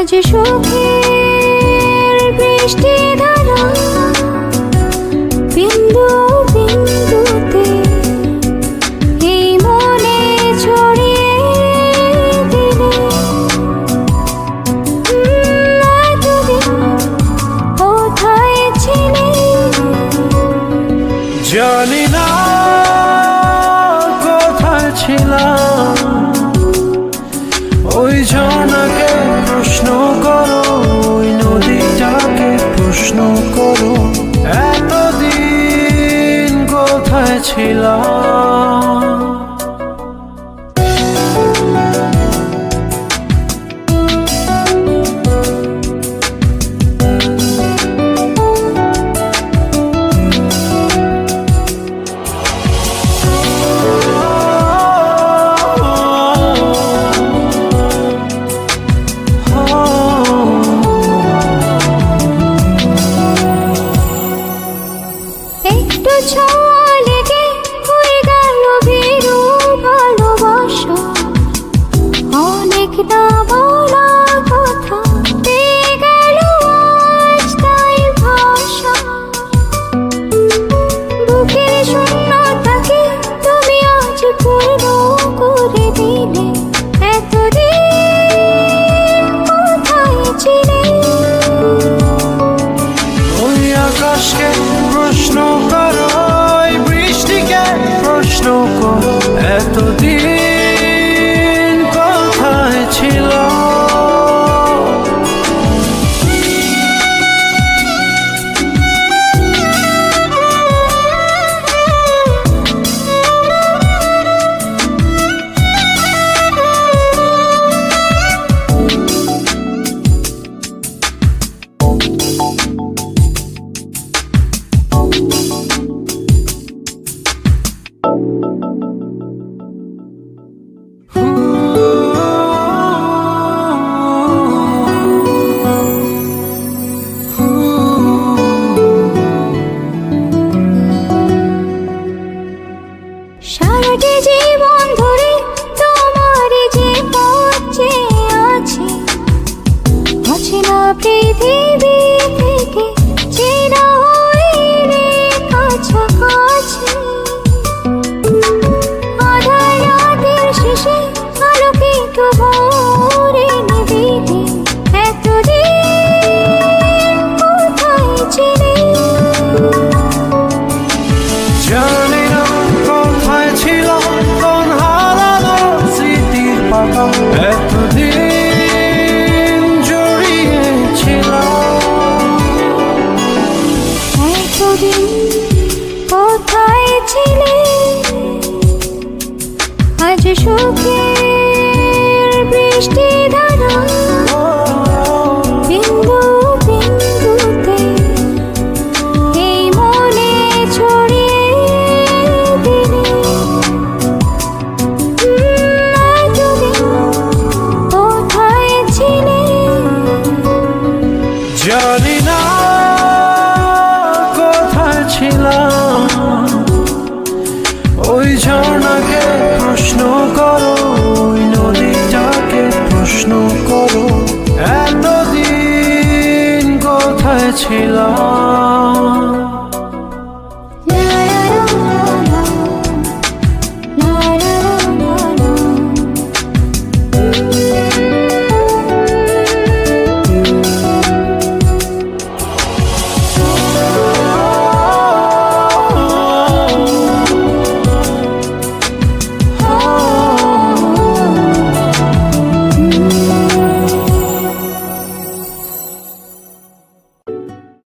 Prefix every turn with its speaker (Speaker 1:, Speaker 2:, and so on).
Speaker 1: আজ সুখের বৃষ্টি ধারা বিন্দু বিন্দুতে এই মনে ছড়িয়ে দিলে এতদিন কোথায় ছিলে
Speaker 2: জানি না কোথায় ছিলাম। ওই ঝর্ণাকে প্রশ্ন করো, ওই নদীটাকে প্রশ্ন করো, এতদিন কোথায় ছিলাম।
Speaker 1: একটু ছোঁয়া লেগে হয়ে গেল ভীরু ভালোবাসা, অনেক না বলা কথা পেয়ে গেল আজ তাই ভাষা। বুকের শূন্যতাকে তুমি আজ পূর্ণ করে দিলে, এতদিন কোথায় ছিলে।
Speaker 2: ওই আকাশকে প্রশ্ন করো, ওই বৃষ্টিকে প্রশ্ন করো, এতদিন কোথায় ছিল।
Speaker 1: সারাটি জীবন ধরে তোমার যে পথ চেয়ে আছে, অচেনা পৃথিবী থেকে চেনা হইলে কাছাকাছি। আধার রাতের শেষে আলোকিত ভোরে নিবিলে, এতদিন কোথায় ছিলে।
Speaker 2: জানি না কোথায় ছিল কোন হারানো স্মৃতির পাতা, এতদিন জড়িয়েছিল।
Speaker 1: এতদিন কোথায় ছিলে। আজ সুখের বৃষ্টি ধারা বিন্দু বিন্দুতে এই মনে ছড়িয়ে দিলে, এতদিন কোথায় ছিলে।
Speaker 2: জানি না কোথায় ছিলাম। ওই ঝর্ণাকে প্রশ্ন করো, ওই নদীটাকে প্রশ্ন করো, এতদিন কোথায় ছিলাম।